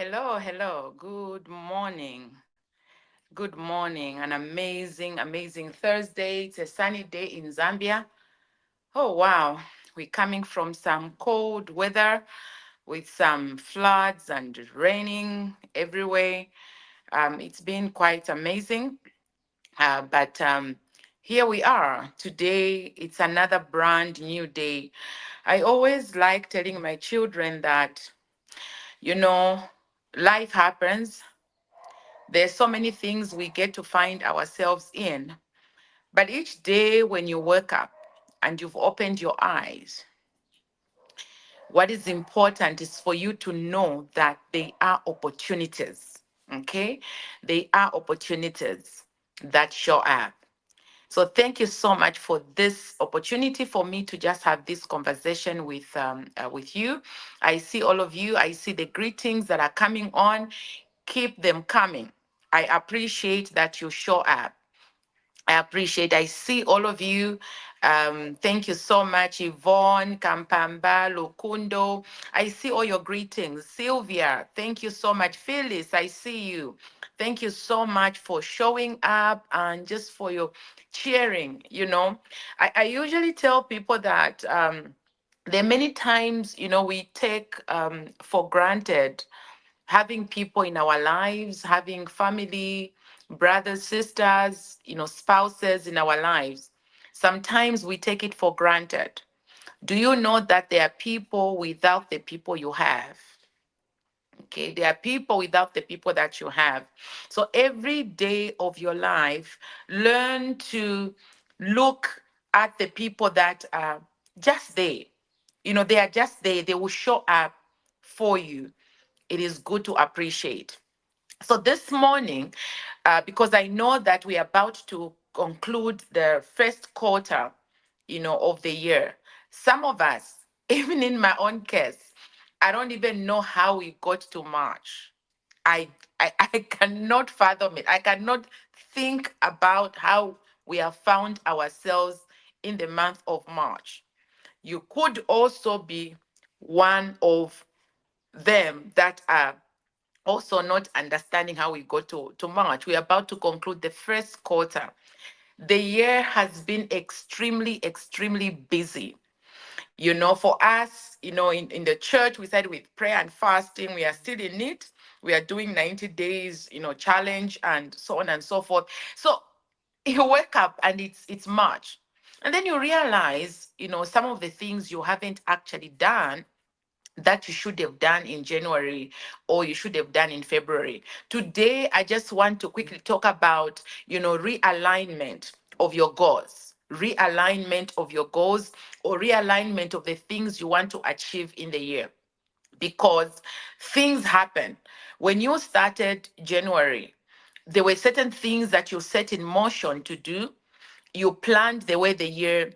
Hello, hello. Good morning. Good morning. An amazing, amazing Thursday. It's a sunny day in Zambia. Oh, wow. We're coming from some cold weather with some floods and raining everywhere. It's been quite amazing. But here we are. Today, it's another brand new day. I always like telling my children that, you know, life happens. There's so many things we get to find ourselves in. But each day when you wake up and you've opened your eyes, what is important is for you to know that they are opportunities. Okay? They are opportunities that show up. So thank you so much for this opportunity for me to just have this conversation with you. I see all of you. I see the greetings that are coming on. Keep them coming. I appreciate that you show up. I appreciate. I see all of you. Thank you so much, Yvonne, Kampamba, Lukundo. I see all your greetings. Sylvia, thank you so much. Phyllis, I see you. Thank you so much for showing up and just for your cheering. I usually tell people that there are many times, we take for granted having people in our lives, having family, brothers, sisters, spouses in our lives. Sometimes we take it for granted. Do you know that there are people without the people you have? Okay, there are people without the people that you have. So every day of your life, learn to look at the people that are just there. They are just there. They will show up for you. It is good to appreciate. So this morning, because I know that we're about to conclude the first quarter, of the year, some of us, even in my own case, I don't even know how we got to March. I, I cannot fathom it. I cannot think about how we have found ourselves in the month of March. You could also be one of them that are also not understanding how we got to March. We're about to conclude the first quarter. The year has been extremely, extremely busy. For us, in the church, we started with prayer and fasting. We are still in it. We are doing 90 days, challenge and so on and so forth. So you wake up and it's March. And then you realize, some of the things you haven't actually done that you should have done in January or you should have done in February. Today, I just want to quickly talk about, realignment of your goals, realignment of your goals, or realignment of the things you want to achieve in the year. Because things happen. When you started January, there were certain things that you set in motion to do. You planned the way the year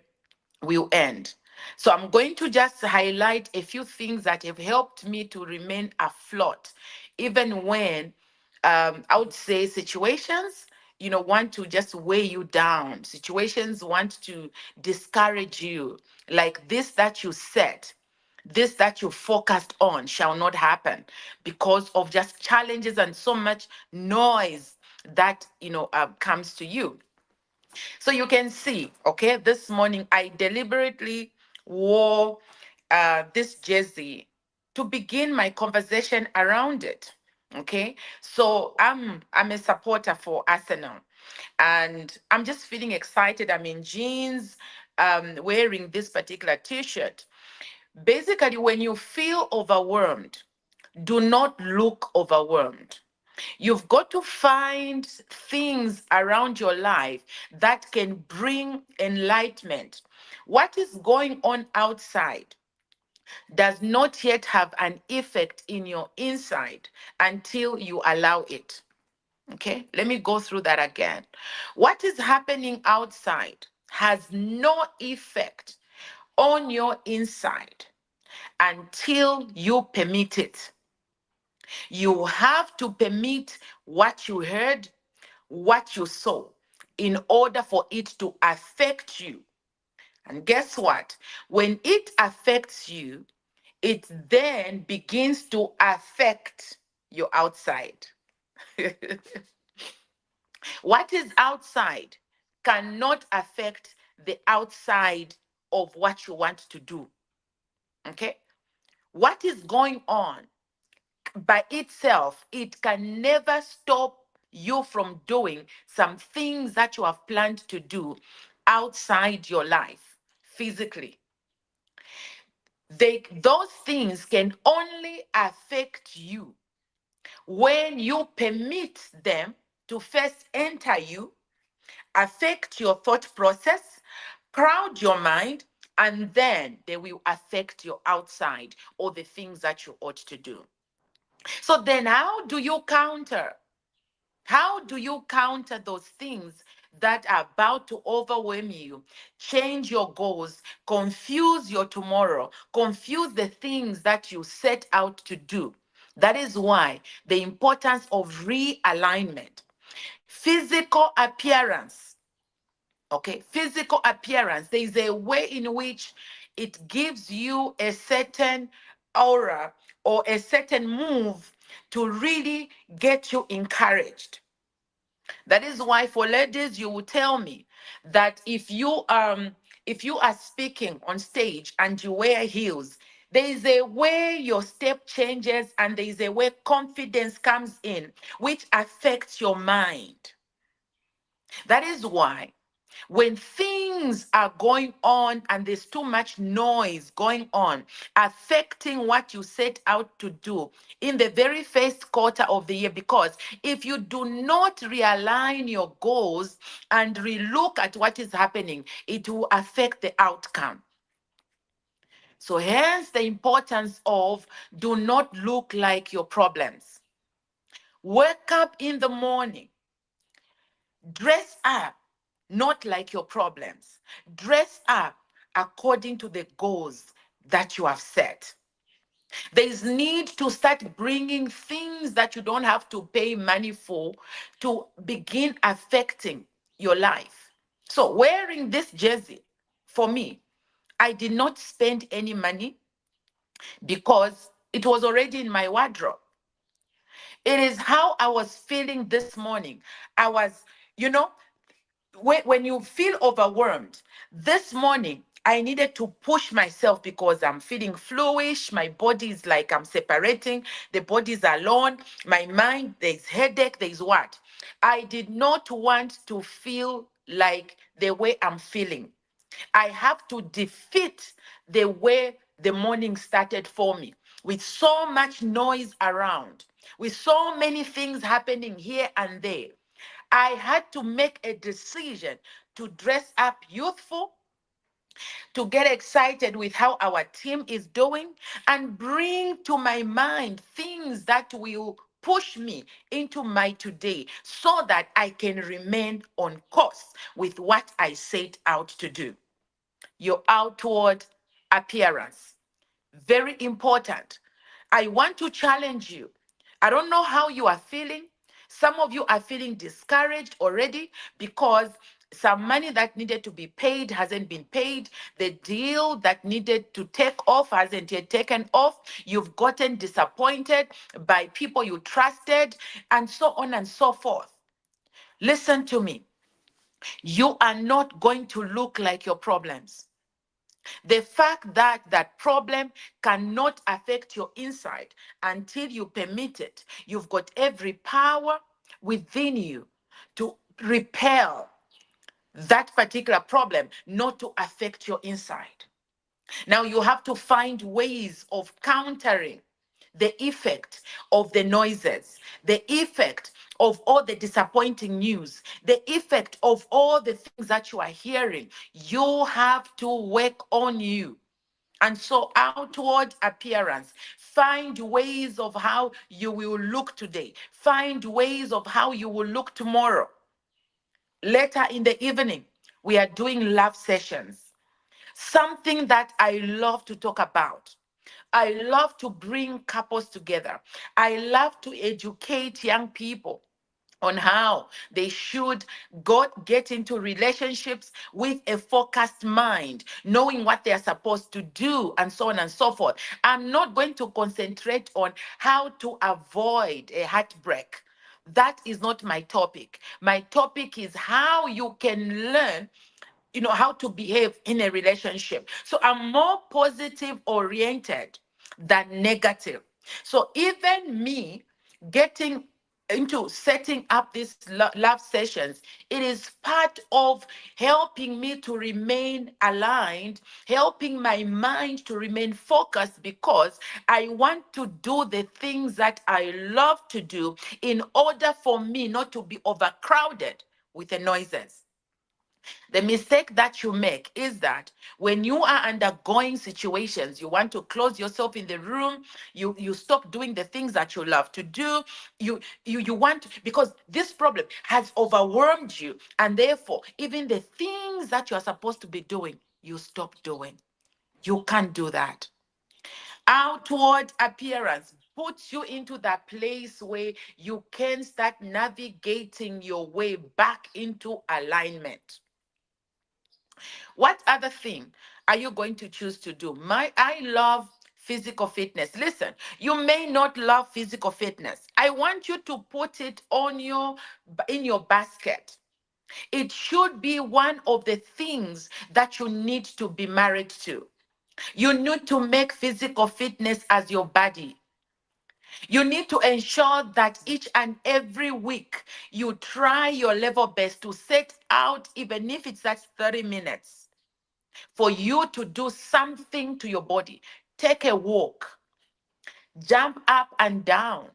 will end. So I'm going to just highlight a few things that have helped me to remain afloat, even when I would say situations, want to just weigh you down. Situations want to discourage you. Like this that you set, this that you focused on shall not happen because of just challenges and so much noise that comes to you. So you can see, okay, this morning I deliberately wore this jersey to begin my conversation around it. Okay, so I'm a supporter for Arsenal, and I'm just feeling excited. I'm in jeans, wearing this particular T-shirt. Basically, when you feel overwhelmed, do not look overwhelmed. You've got to find things around your life that can bring enlightenment. What is going on outside does not yet have an effect in your inside until you allow it. Okay, let me go through that again. What is happening outside has no effect on your inside until you permit it. You have to permit what you heard, what you saw, in order for it to affect you. And guess what? When it affects you, it then begins to affect your outside. What is outside cannot affect the outside of what you want to do. Okay? What is going on by itself, it can never stop you from doing some things that you have planned to do outside your life physically. Those things can only affect you when you permit them to first enter you, affect your thought process, crowd your mind, and then they will affect your outside or the things that you ought to do. So then, how do you counter? How do you counter those things that are about to overwhelm you, change your goals, confuse your tomorrow, confuse the things that you set out to do? That is why the importance of realignment. Physical appearance, okay? Physical appearance, there is a way in which it gives you a certain aura or a certain move to really get you encouraged. That is why for ladies, you will tell me that if you are speaking on stage and you wear heels, there is a way your step changes and there is a way confidence comes in, which affects your mind. That is why when things are going on and there's too much noise going on, affecting what you set out to do in the very first quarter of the year, because if you do not realign your goals and relook at what is happening, it will affect the outcome. So, hence the importance of do not look like your problems. Wake up in the morning, dress up not like your problems. Dress up according to the goals that you have set. There is need to start bringing things that you don't have to pay money for to begin affecting your life. So, wearing this jersey, for me, I did not spend any money because it was already in my wardrobe. It is how I was feeling this morning. I was, you know, when you feel overwhelmed, this morning I needed to push myself because I'm feeling fluish. My body is like I'm separating. The body is alone. My mind, there's headache, there's what? I did not want to feel like the way I'm feeling. I have to defeat the way the morning started for me with so much noise around, with so many things happening here and there. I had to make a decision to dress up youthful, to get excited with how our team is doing, and bring to my mind things that will push me into my today so that I can remain on course with what I set out to do. Your outward appearance, very important. I want to challenge you. I don't know how you are feeling. Some of you are feeling discouraged already because some money that needed to be paid hasn't been paid. The deal that needed to take off hasn't yet taken off. You've gotten disappointed by people you trusted, and so on and so forth. Listen to me. You are not going to look like your problems. The fact that that problem cannot affect your inside until you permit it, you've got every power within you to repel that particular problem not to affect your inside. Now you have to find ways of countering the effect of the noises, the effect of all the disappointing news, the effect of all the things that you are hearing. You have to work on you. And so, outward appearance, find ways of how you will look today, find ways of how you will look tomorrow. Later in the evening, we are doing love sessions, something that I love to talk about. I love to bring couples together. I love to educate young people on how they should get into relationships with a focused mind, knowing what they are supposed to do, and so on and so forth. I'm not going to concentrate on how to avoid a heartbreak. That is not my topic. My topic is how you can learn, how to behave in a relationship. So I'm more positive oriented than negative. So even me getting into setting up these love sessions, it is part of helping me to remain aligned, helping my mind to remain focused, because I want to do the things that I love to do in order for me not to be overcrowded with the noises. The mistake that you make is that when you are undergoing situations, you want to close yourself in the room, you stop doing the things that you love to do. You want because this problem has overwhelmed you, and therefore even the things that you are supposed to be doing, you stop doing. You can't do that. Outward appearance puts you into that place where you can start navigating your way back into alignment. What other thing are you going to choose to do? I love physical fitness. Listen, you may not love physical fitness. I want you to put it on your in your basket. It should be one of the things that you need to be married to. You need to make physical fitness as your body. You need to ensure that each and every week you try your level best to set out, even if it's just 30 minutes, for you to do something to your body. Take a walk, jump up and down.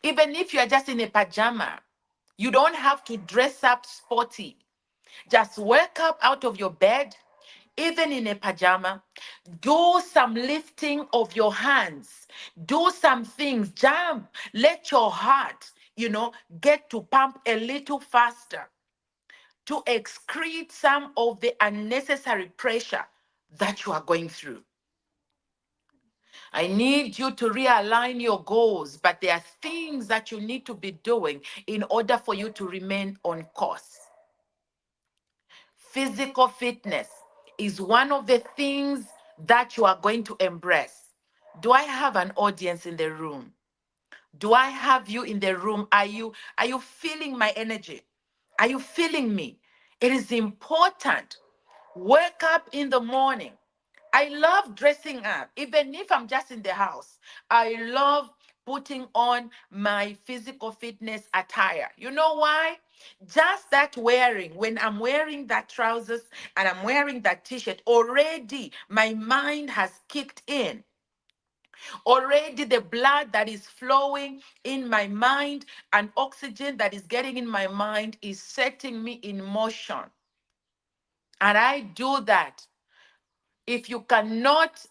Even if you are just in a pajama, you don't have to dress up sporty. Just wake up out of your bed, even in a pajama, do some lifting of your hands, do some things, jump, let your heart, get to pump a little faster to excrete some of the unnecessary pressure that you are going through. I need you to realign your goals, but there are things that you need to be doing in order for you to remain on course. Physical fitness is one of the things that you are going to embrace. Do I have an audience in the room? Do I have you in the room? Are you feeling my energy? Are you feeling me? It is important. Wake up in the morning. I love dressing up, even if I'm just in the house. I love putting on my physical fitness attire. You know why? Just that wearing, when I'm wearing that trousers and I'm wearing that t-shirt, already my mind has kicked in. Already the blood that is flowing in my mind and oxygen that is getting in my mind is setting me in motion. And I do that. If you cannot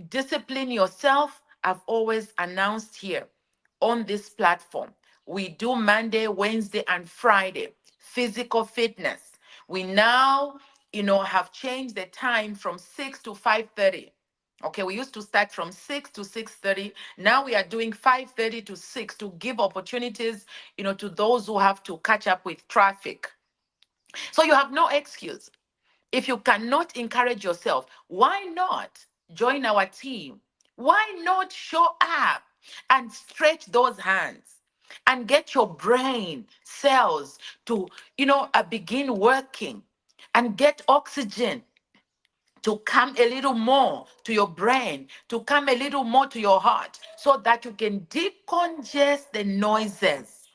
discipline yourself, I've always announced here on this platform, we do Monday, Wednesday, and Friday physical fitness. We now, have changed the time from 6 to 5:30. Okay, we used to start from 6 to 6:30. Now we are doing 5:30 to 6 to give opportunities, to those who have to catch up with traffic. So you have no excuse. If you cannot encourage yourself, why not join our team? Why not show up and stretch those hands and get your brain cells to, begin working and get oxygen to come a little more to your brain, to come a little more to your heart, so that you can decongest the noises.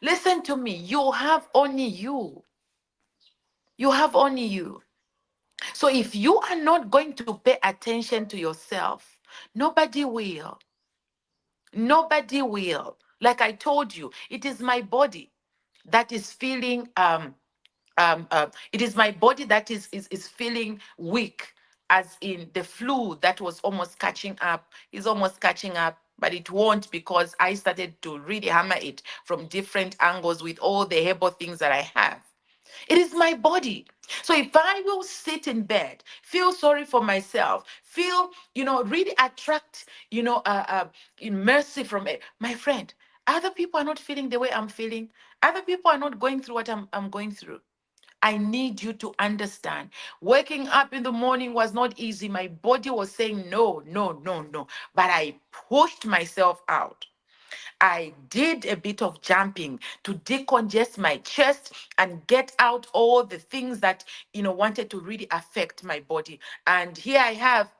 Listen to me, you have only you. You have only you. So if you are not going to pay attention to yourself, nobody will. Nobody will. Like I told you, it is my body that is feeling it is my body that is feeling weak, as in the flu that was almost catching up, is almost catching up, but it won't, because I started to really hammer it from different angles with all the herbal things that I have. It is my body. So if I will sit in bed, feel sorry for myself, feel, really attract, in mercy from it, my friend, Other people are not feeling the way I'm feeling. Other people are not going through what I'm going through. I need you to understand. Waking up in the morning was not easy. My body was saying no, no, no, no. But I pushed myself out. I did a bit of jumping to decongest my chest and get out all the things that, wanted to really affect my body. And here I have,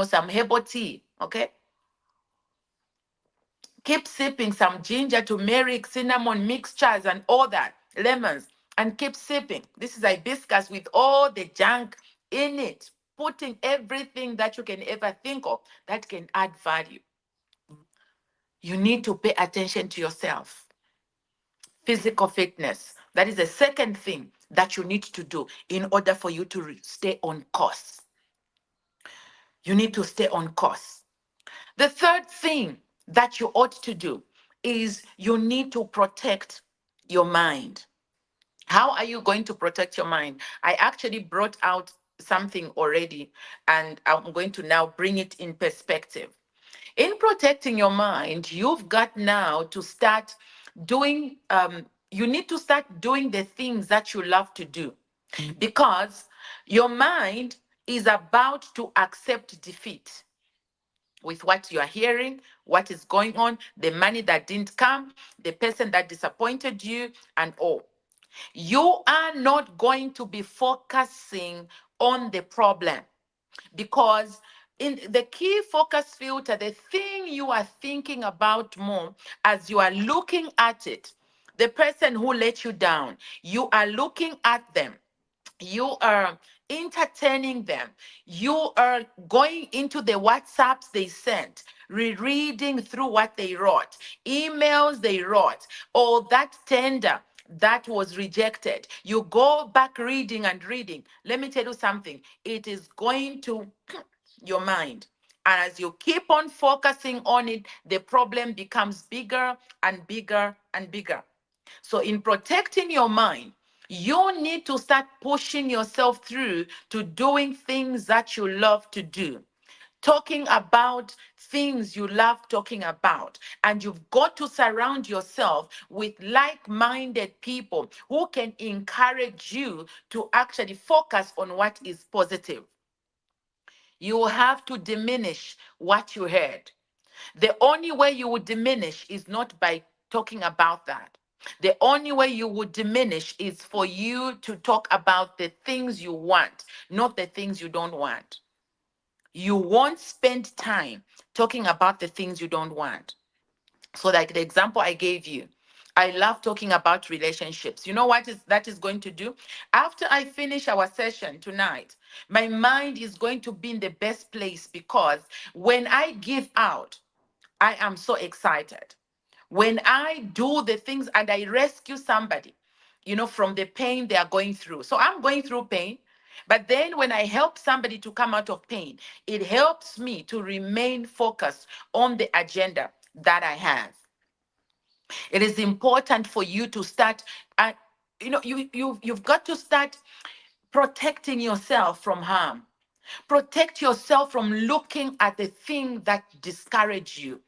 some herbal tea. Okay. Keep sipping some ginger, turmeric, cinnamon mixtures, and all that, lemons, and keep sipping. This is hibiscus with all the junk in it, putting everything that you can ever think of that can add value. You need to pay attention to yourself. Physical fitness. That is the second thing that you need to do in order for you to stay on course. You need to stay on course. The third thing that you ought to do is you need to protect your mind. How are you going to protect your mind? I actually brought out something already, and I'm going to now bring it in perspective. In protecting your mind, you've got now to start doing, you need to start doing the things that you love to do, because your mind is about to accept defeat with what you are hearing, what is going on, the money that didn't come, the person that disappointed you, and all. You are not going to be focusing on the problem, because in the key focus filter, the thing you are thinking about more as you are looking at it, the person who let you down, you are looking at them, you are entertaining them, you are going into the WhatsApps they sent, rereading through what they wrote, emails they wrote, or that tender that was rejected. You go back reading and reading. Let me tell you something, it is going to your mind. And as you keep on focusing on it, the problem becomes bigger and bigger and bigger. So, in protecting your mind, you need to start pushing yourself through to doing things that you love to do, talking about things you love talking about. And you've got to surround yourself with like minded people who can encourage you to actually focus on what is positive. You have to diminish what you heard. The only way you would diminish is not by talking about that. The only way you would diminish is for you to talk about the things you want, not the things you don't want. You won't spend time talking about the things you don't want. So, like the example I gave you, I love talking about relationships. You know what is that is going to do? After I finish our session tonight, my mind is going to be in the best place, because when I give out, I am so excited. When I do the things and I rescue somebody, from the pain they are going through. So I'm going through pain. But then when I help somebody to come out of pain, it helps me to remain focused on the agenda that I have. It is important for you to start, uh, you've got to start protecting yourself from harm. Protect yourself from looking at the thing that discourage you,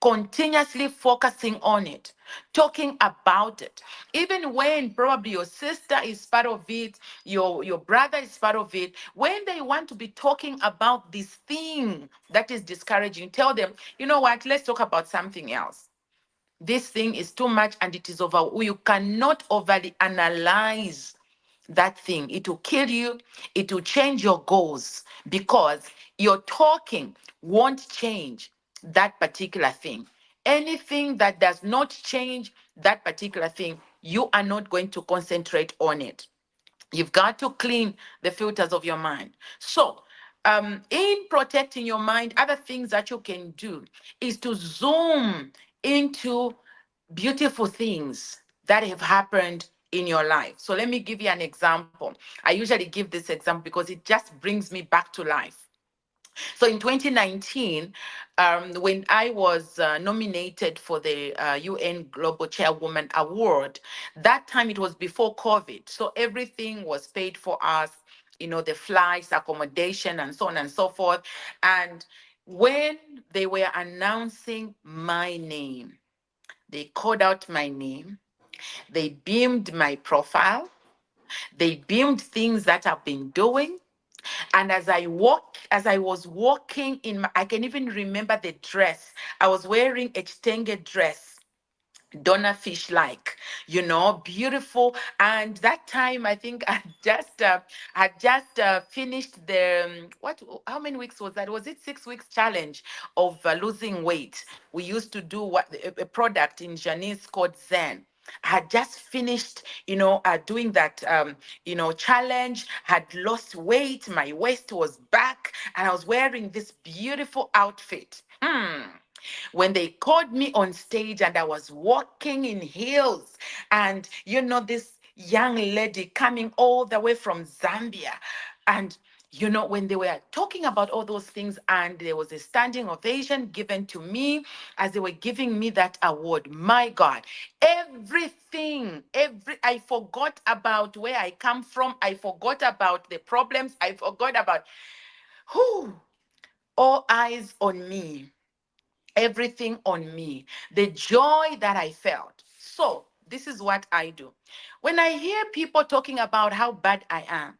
continuously focusing on it, talking about it. Even when probably your sister is part of it, your brother is part of it, when they want to be talking about this thing that is discouraging, tell them, you know what, let's talk about something else. This thing is too much and it is over. You cannot overly analyze that thing. It will kill you. It will change your goals, because your talking won't change that particular thing. Anything that does not change that particular thing, you are not going to concentrate on it. You've got to clean the filters of your mind. So, in protecting your mind, other things that you can do is to zoom into beautiful things that have happened in your life. So, let me give you an example. I usually give this example because it just brings me back to life. So in 2019, when I was nominated for the UN Global Chairwoman Award, that time it was before COVID. So everything was paid for us, the flights, accommodation, and so on and so forth. And when they were announcing my name, They called out my name. They beamed my profile. They beamed things that I've been doing. And as I was walking I can even remember the dress. I was wearing a Chitenge dress, Donna fish like, beautiful. And that time I think I just finished the what how many weeks was that? Was it 6 weeks challenge of losing weight? We used to do a product in Janice called Zen. I had just finished, doing that, challenge, had lost weight, my waist was back, and I was wearing this beautiful outfit. When they called me on stage and I was walking in heels, and this young lady coming all the way from Zambia, and when they were talking about all those things, and there was a standing ovation given to me as they were giving me that award. My God, I forgot about where I come from. I forgot about the problems. I forgot about who, all eyes on me, everything on me, the joy that I felt. So, this is what I do. When I hear people talking about how bad I am,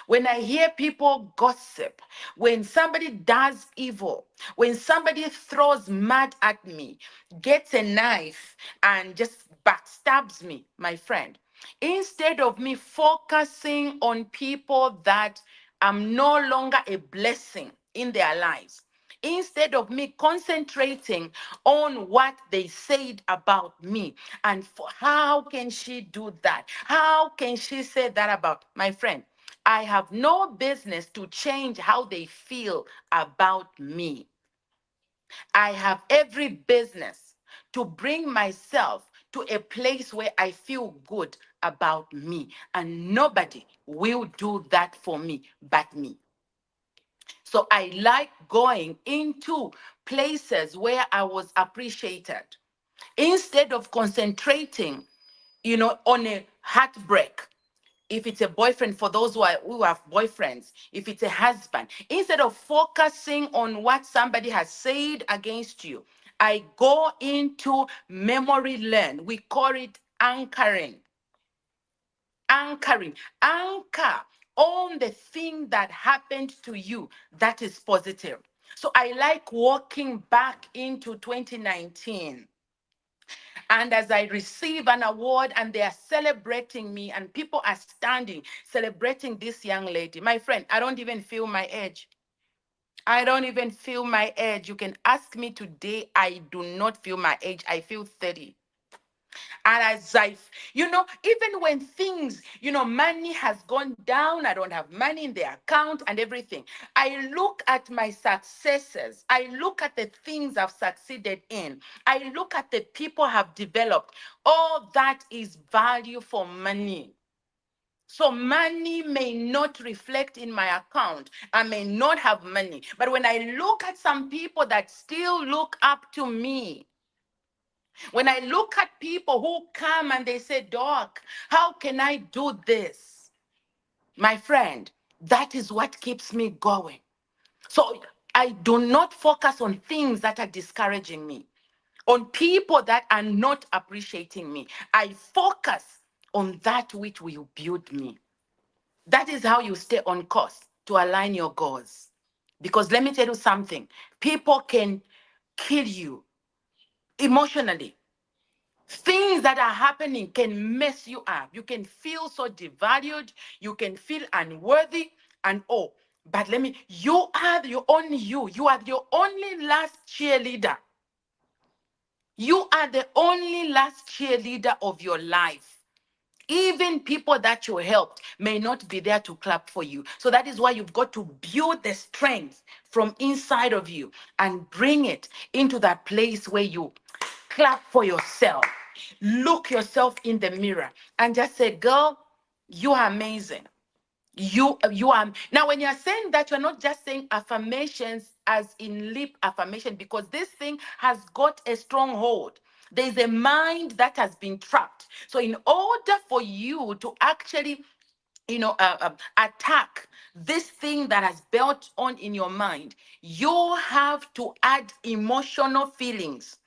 when I hear people gossip, when somebody does evil, when somebody throws mud at me, gets a knife, and just backstabs me, my friend, instead of me focusing on people that am no longer a blessing in their lives, instead of me concentrating on what they said about me, and for how can she do that? How can she say that about my friend? I have no business to change how they feel about me. I have every business to bring myself to a place where I feel good about me. And nobody will do that for me but me. So I like going into places where I was appreciated instead of concentrating, on a heartbreak. If it's a boyfriend, for those who have boyfriends, if it's a husband, instead of focusing on what somebody has said against you, I go into memory lane. We call it anchoring. Anchoring. Anchor on the thing that happened to you that is positive. So I like walking back into 2019. And as I receive an award and they are celebrating me and people are standing celebrating this young lady, my friend, I don't even feel my age. I don't even feel my age. You can ask me today, I do not feel my age. I feel 30. And even when things, money has gone down, I don't have money in the account and everything. I look at my successes. I look at the things I've succeeded in. I look at the people I've developed. All that is value for money. So money may not reflect in my account. I may not have money. But when I look at some people that still look up to me, when I look at people who come and they say, Doc, how can I do this? My friend, that is what keeps me going. So I do not focus on things that are discouraging me, on people that are not appreciating me. I focus on that which will build me. That is how you stay on course to align your goals. Because let me tell you something, people can kill you emotionally. Things that are happening can mess you up. You can feel so devalued. You can feel unworthy and oh. But you are your only you. You are your only last cheerleader. You are the only last cheerleader of your life. Even people that you helped may not be there to clap for you. So that is why you've got to build the strength from inside of you and bring it into that place where you clap for yourself. Look yourself in the mirror and just say, girl, you are amazing. You are now when you're saying that, you're not just saying affirmations as in lip affirmation, because this thing has got a stronghold. There's a mind that has been trapped. So in order for you to actually attack this thing that has built on in your mind, you have to add emotional feelings.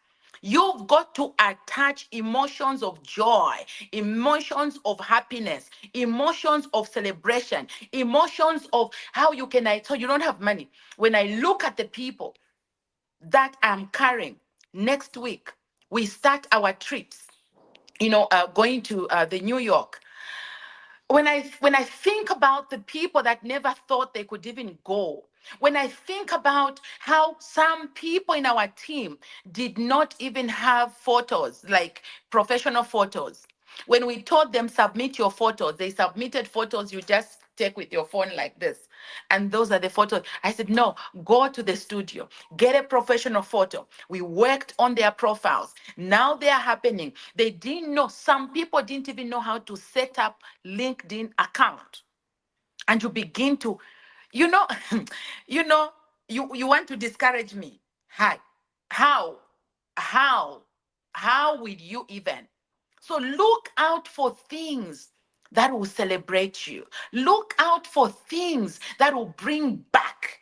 You've got to attach emotions of joy, emotions of happiness, emotions of celebration, emotions of how you can. So you don't have money. When I look at the people that I'm carrying, next week, we start our trips, going to the New York. When I think about the people that never thought they could even go, when I think about how some people in our team did not even have photos, like professional photos, when we told them submit your photos, they submitted photos you just take with your phone like this. And those are the photos. I said, no, go to the studio, get a professional photo. We worked on their profiles. Now they are happening. They didn't know, some people didn't even know how to set up LinkedIn account. And you begin to, you know, you know, you want to discourage me. Hi, how, how, how will you even? So look out for things that will celebrate you. Look out for things that will bring back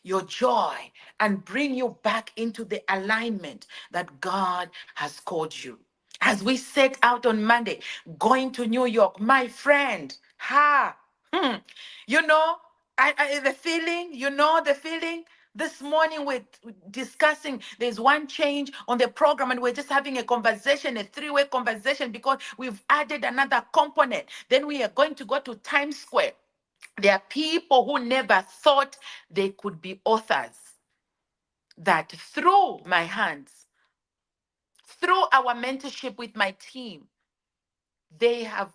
your joy and bring you back into the alignment that God has called you. As we set out on Monday, going to New York, my friend, hmm, you know, the feeling, the feeling. This morning we're discussing, there's one change on the program, and we're just having a conversation, a three-way conversation, because we've added another component. Then we are going to go to Times Square. There are people who never thought they could be authors, that through my hands, through our mentorship with my team, they have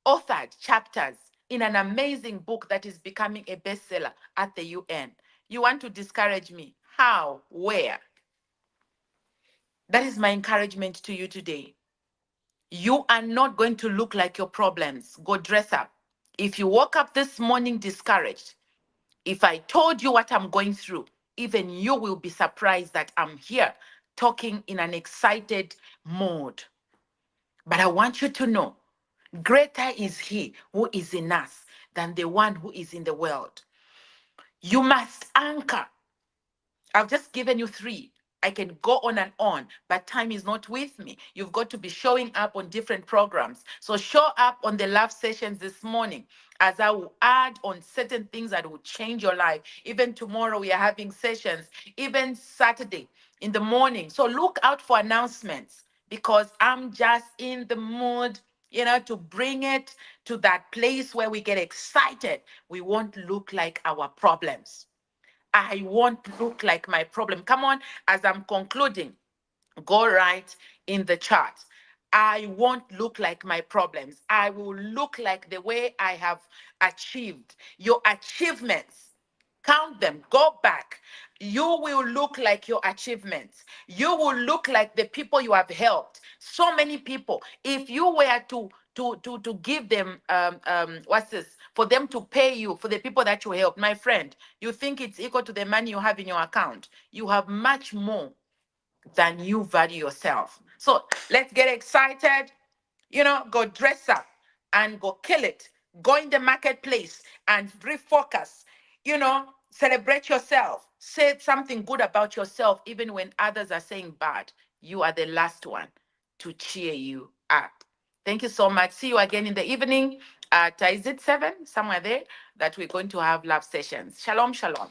authored chapters in an amazing book that is becoming a bestseller at the UN. You want to discourage me? How? Where? That is my encouragement to you today. You are not going to look like your problems. Go dress up. If you woke up this morning discouraged, if I told you what I'm going through, even you will be surprised that I'm here talking in an excited mode. But I want you to know, greater is he who is in us than the one who is in the world. You must anchor. I've just given you three. I can go on and on, but time is not with me. You've got to be showing up on different programs. So show up on the love sessions this morning, as I will add on certain things that will change your life. Even tomorrow, we are having sessions, even Saturday in the morning. So look out for announcements, because I'm just in the mood, to bring it to that place where we get excited. We won't look like our problems. I won't look like my problem. Come on, as I'm concluding, go right in the chart. I won't look like my problems. I will look like the way I have achieved. Your achievements, count them, go back. You will look like your achievements. You will look like the people you have helped. So many people. If you were to give them what's this, for them to pay you for the people that you helped, my friend, you think it's equal to the money you have in your account? You have much more than you value yourself. So let's get excited, go dress up and go kill it. Go in the marketplace and refocus, celebrate yourself. Say something good about yourself, even when others are saying bad. You are the last one to cheer you up. Thank you so much. See you again in the evening at, is it 7? Somewhere there, that we're going to have love sessions. Shalom, shalom.